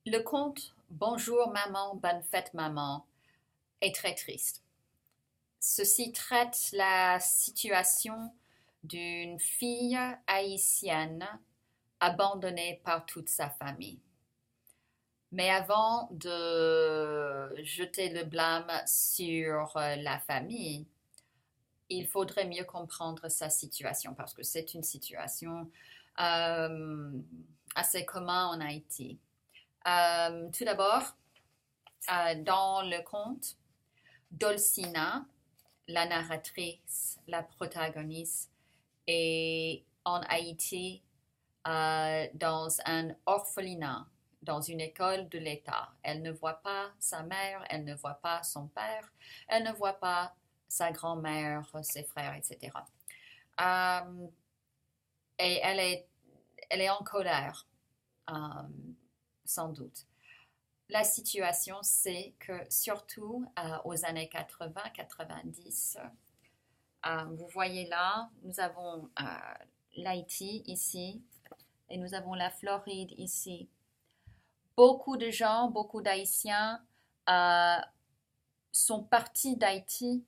Le conte Bonjour maman, bonne fête maman est très triste. Ceci traite la situation d'une fille haïtienne abandonnée par toute sa famille. Mais avant de jeter le blâme sur la famille, il faudrait mieux comprendre sa situation parce que c'est une situation euh, assez commune en Haïti. Tout d'abord, dans le conte, Dolcina, la narratrice, la protagoniste, est en Haïti dans un orphelinat, dans une école de l'État. Elle ne voit pas sa mère, elle ne voit pas son père, elle ne voit pas sa grand-mère, ses frères, etc. Euh, et elle est en colère, euh, sans doute. La situation, c'est que surtout aux années 80-90, vous voyez là, nous avons l'Haïti ici et nous avons la Floride ici. Beaucoup de gens, beaucoup d'Haïtiens euh, sont partis d'Haïti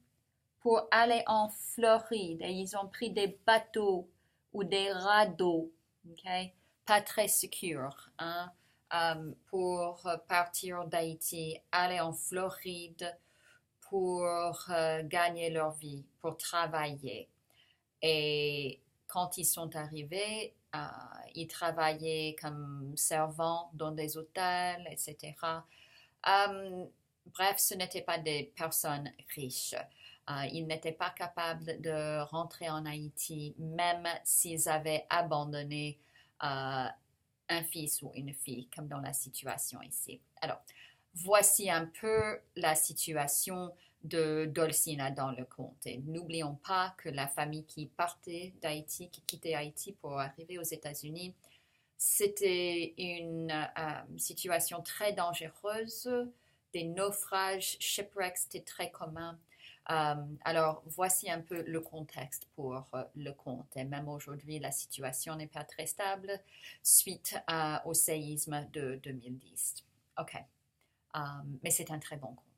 pour aller en Floride et ils ont pris des bateaux ou des radeaux, ok, pas très sûrs, hein, pour partir d'Haïti, aller en Floride pour gagner leur vie, pour travailler. Et quand ils sont arrivés, ils travaillaient comme servants dans des hôtels, etc. Bref, ce n'étaient pas des personnes riches. Ils n'étaient pas capables de rentrer en Haïti, même s'ils avaient abandonné un fils ou une fille, comme dans la situation ici. Alors, voici un peu la situation de Dolcina dans le conte. Et n'oublions pas que la famille qui partait d'Haïti, qui quittait Haïti pour arriver aux États-Unis, c'était une situation très dangereuse. Des naufrages, shipwrecks, c'était très commun. Alors, voici un peu le contexte pour le conte. Et même aujourd'hui, la situation n'est pas très stable suite au séisme de 2010. OK. Mais c'est un très bon conte.